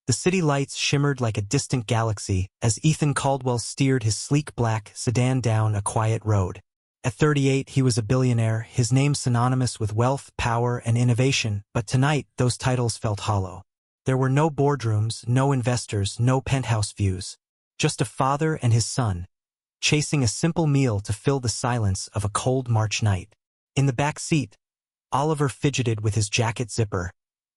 The city lights shimmered like a distant galaxy as Ethan Caldwell steered his sleek black sedan down a quiet road. At 38, he was a billionaire, his name synonymous with wealth, power, and innovation, but tonight those titles felt hollow. There were no boardrooms, no investors, no penthouse views. Just a father and his son, chasing a simple meal to fill the silence of a cold March night. In the back seat, Oliver fidgeted with his jacket zipper,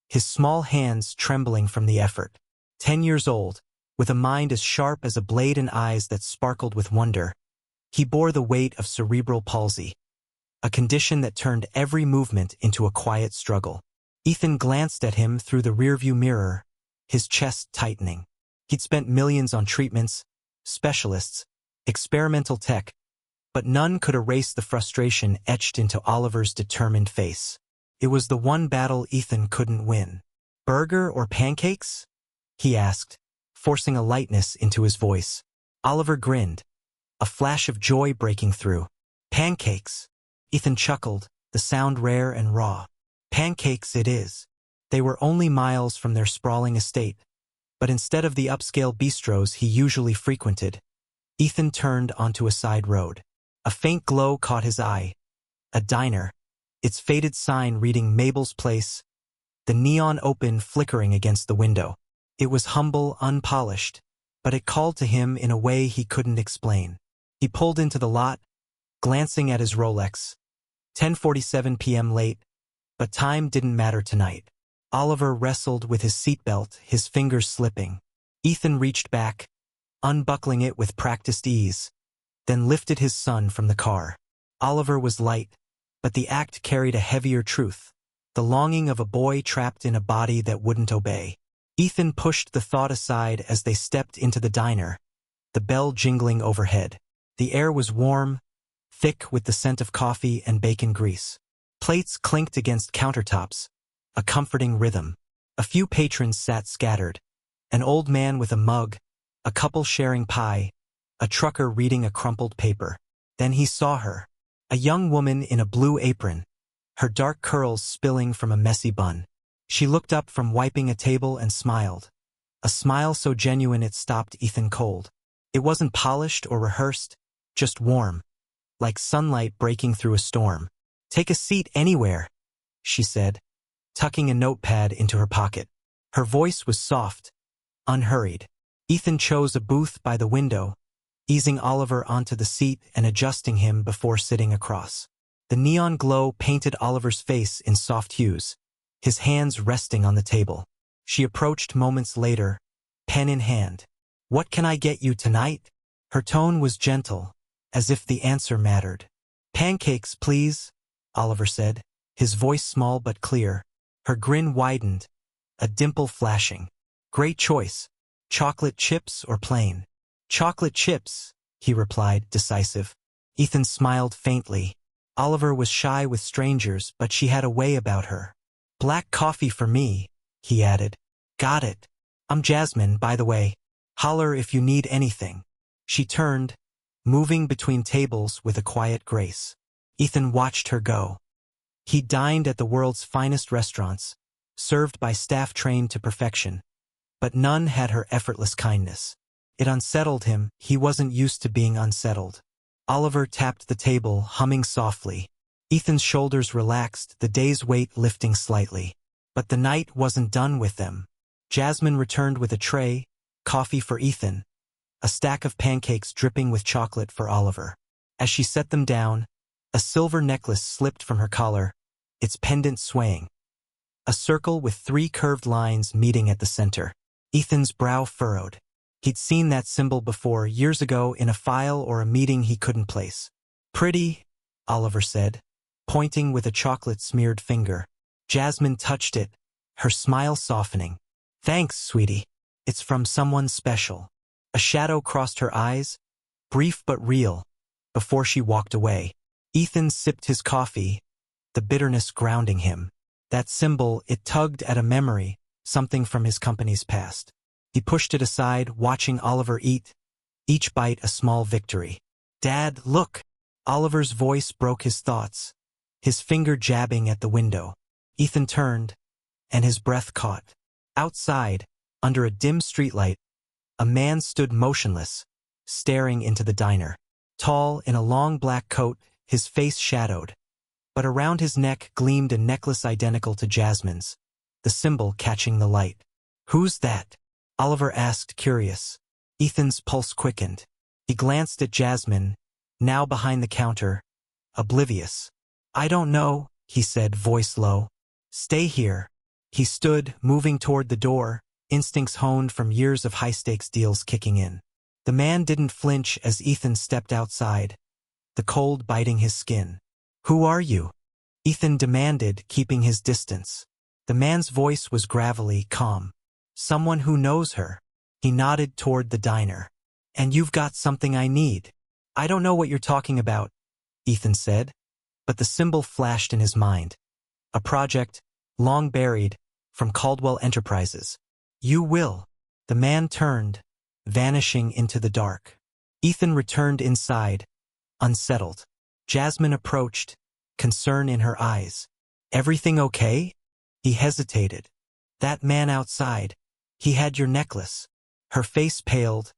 his small hands trembling from the effort. 10 years old, with a mind as sharp as a blade and eyes that sparkled with wonder, he bore the weight of cerebral palsy, a condition that turned every movement into a quiet struggle. Ethan glanced at him through the rearview mirror, his chest tightening. He'd spent millions on treatments, specialists, experimental tech, but none could erase the frustration etched into Oliver's determined face. It was the one battle Ethan couldn't win. "Burger or pancakes?" he asked, forcing a lightness into his voice. Oliver grinned, a flash of joy breaking through. "Pancakes." Ethan chuckled, the sound rare and raw. "Pancakes it is." They were only miles from their sprawling estate, but instead of the upscale bistros he usually frequented, Ethan turned onto a side road. A faint glow caught his eye. A diner, its faded sign reading Mabel's Place, the neon open flickering against the window. It was humble, unpolished, but it called to him in a way he couldn't explain. He pulled into the lot, glancing at his Rolex. 10:47 p.m. late, but time didn't matter tonight. Oliver wrestled with his seatbelt, his fingers slipping. Ethan reached back, unbuckling it with practiced ease, then lifted his son from the car. Oliver was light, but the act carried a heavier truth, the longing of a boy trapped in a body that wouldn't obey. Ethan pushed the thought aside as they stepped into the diner, the bell jingling overhead. The air was warm, thick with the scent of coffee and bacon grease. Plates clinked against countertops, a comforting rhythm. A few patrons sat scattered, an old man with a mug, a couple sharing pie, a trucker reading a crumpled paper. Then he saw her, a young woman in a blue apron, her dark curls spilling from a messy bun. She looked up from wiping a table and smiled, a smile so genuine it stopped Ethan cold. It wasn't polished or rehearsed, just warm, like sunlight breaking through a storm. "Take a seat anywhere," she said, tucking a notepad into her pocket. Her voice was soft, unhurried. Ethan chose a booth by the window, easing Oliver onto the seat and adjusting him before sitting across. The neon glow painted Oliver's face in soft hues, his hands resting on the table. She approached moments later, pen in hand. "What can I get you tonight?" Her tone was gentle, as if the answer mattered. "Pancakes, please," Oliver said, his voice small but clear. Her grin widened, a dimple flashing. "Great choice. Chocolate chips or plain?" "Chocolate chips," he replied, decisive. Ethan smiled faintly. Oliver was shy with strangers, but she had a way about her. "Black coffee for me," he added. "Got it. I'm Jasmine, by the way. Holler if you need anything." She turned, moving between tables with a quiet grace. Ethan watched her go. He dined at the world's finest restaurants, served by staff trained to perfection, but none had her effortless kindness. It unsettled him. He wasn't used to being unsettled. Oliver tapped the table, humming softly. Ethan's shoulders relaxed, the day's weight lifting slightly. But the night wasn't done with them. Jasmine returned with a tray, coffee for Ethan, a stack of pancakes dripping with chocolate for Oliver. As she set them down, a silver necklace slipped from her collar, its pendant swaying. A circle with 3 curved lines meeting at the center. Ethan's brow furrowed. He'd seen that symbol before, years ago, in a file or a meeting he couldn't place. "Pretty," Oliver said, pointing with a chocolate-smeared finger. Jasmine touched it, her smile softening. "Thanks, sweetie. It's from someone special." A shadow crossed her eyes, brief but real, before she walked away. Ethan sipped his coffee, the bitterness grounding him. That symbol, it tugged at a memory, something from his company's past. He pushed it aside, watching Oliver eat, each bite a small victory. "Dad, look!" Oliver's voice broke his thoughts, his finger jabbing at the window. Ethan turned, and his breath caught. Outside, Under a dim streetlight, a man stood motionless, staring into the diner. Tall, in a long black coat, his face shadowed, but around his neck gleamed a necklace identical to Jasmine's, the symbol catching the light. "Who's that?" Oliver asked, curious. Ethan's pulse quickened. He glanced at Jasmine, now behind the counter, oblivious. "I don't know," he said, voice low. "Stay here." He stood, moving toward the door, instincts honed from years of high-stakes deals kicking in. The man didn't flinch as Ethan stepped outside, the cold biting his skin. "Who are you?" Ethan demanded, keeping his distance. The man's voice was gravelly, calm. "Someone who knows her." He nodded toward the diner. "And you've got something I need." "I don't know what you're talking about," Ethan said, but the symbol flashed in his mind. A project, long buried, from Caldwell Enterprises. "You will." The man turned, vanishing into the dark. Ethan returned inside, unsettled. Jasmine approached, concern in her eyes. "Everything okay?" He hesitated. "That man outside, he had your necklace." Her face paled,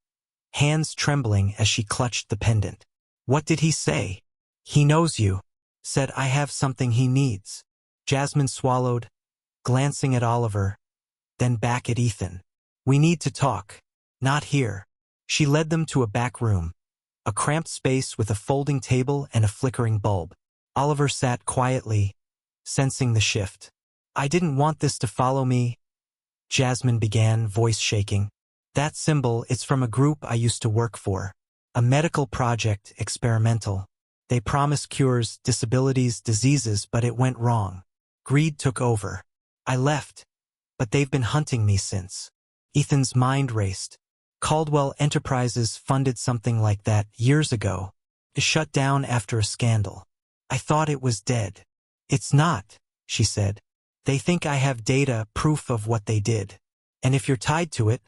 hands trembling as she clutched the pendant. "What did he say?" "He knows you. Said I have something he needs." Jasmine swallowed, glancing at Oliver, then back at Ethan. "We need to talk." "Not here." She led them to a back room, a cramped space with a folding table and a flickering bulb. Oliver sat quietly, sensing the shift. "I didn't want this to follow me," Jasmine began, voice shaking. "That symbol, it's from a group I used to work for. A medical project, experimental. They promise cures, disabilities, diseases, but it went wrong. Greed took over. I left, but they've been hunting me since." Ethan's mind raced. Caldwell Enterprises funded something like that years ago. It shut down after a scandal. "I thought it was dead." "It's not," she said. "They think I have data, proof of what they did. And if you're tied to it,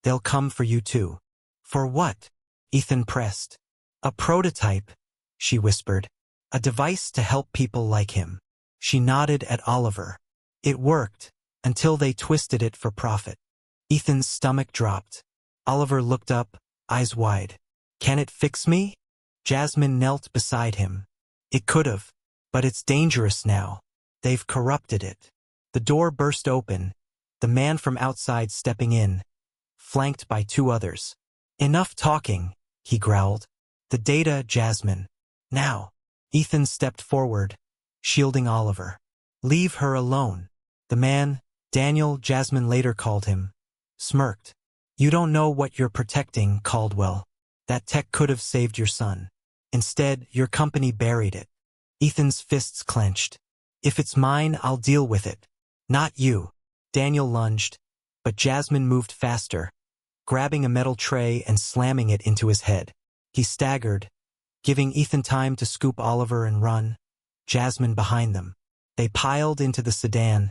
they'll come for you too." "For what?" Ethan pressed. "A prototype," she whispered. "A device to help people like him." She nodded at Oliver. "It worked, until they twisted it for profit." Ethan's stomach dropped. Oliver looked up, eyes wide. "Can it fix me?" Jasmine knelt beside him. "It could've, but it's dangerous now. They've corrupted it." The door burst open, the man from outside stepping in, flanked by two others. "Enough talking," he growled. "The data, Jasmine. Now." Ethan stepped forward, shielding Oliver. "Leave her alone." The man, Daniel, Jasmine later called him, smirked. "You don't know what you're protecting, Caldwell. That tech could have saved your son. Instead, your company buried it." Ethan's fists clenched. "If it's mine, I'll deal with it." "Not you." Daniel lunged, but Jasmine moved faster, grabbing a metal tray and slamming it into his head. He staggered, giving Ethan time to scoop Oliver and run, Jasmine behind them. They piled into the sedan,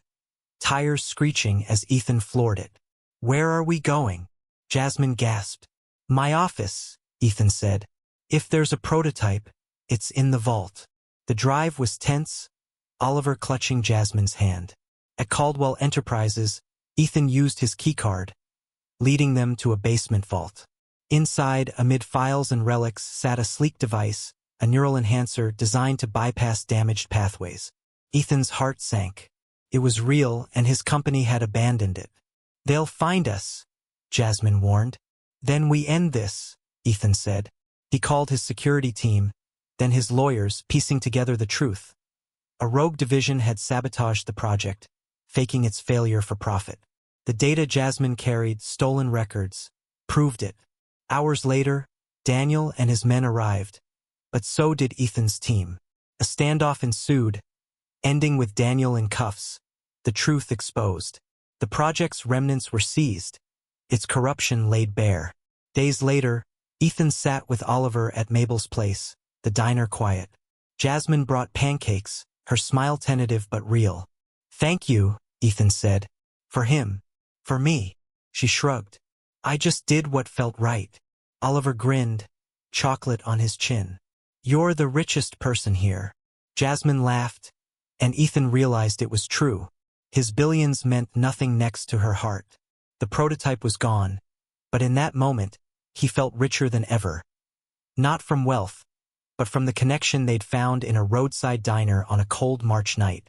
tires screeching as Ethan floored it. "Where are we going?" Jasmine gasped. "My office," Ethan said. "If there's a prototype, it's in the vault." The drive was tense, Oliver clutching Jasmine's hand. At Caldwell Enterprises, Ethan used his keycard, leading them to a basement vault. Inside, amid files and relics, sat a sleek device, a neural enhancer designed to bypass damaged pathways. Ethan's heart sank. It was real, and his company had abandoned it. "They'll find us," Jasmine warned. "Then we end this," Ethan said. He called his security team, then his lawyers, piecing together the truth. A rogue division had sabotaged the project, faking its failure for profit. The data Jasmine carried, stolen records, proved it. Hours later, Daniel and his men arrived, but so did Ethan's team. A standoff ensued, ending with Daniel in cuffs, the truth exposed. The project's remnants were seized, its corruption laid bare. Days later, Ethan sat with Oliver at Mabel's place, the diner quiet. Jasmine brought pancakes, her smile tentative but real. "Thank you," Ethan said. "For him. For me." She shrugged. "I just did what felt right." Oliver grinned, chocolate on his chin. "You're the richest person here." Jasmine laughed, and Ethan realized it was true. His billions meant nothing next to her heart. The prototype was gone, but in that moment, he felt richer than ever. Not from wealth, but from the connection they'd found in a roadside diner on a cold March night.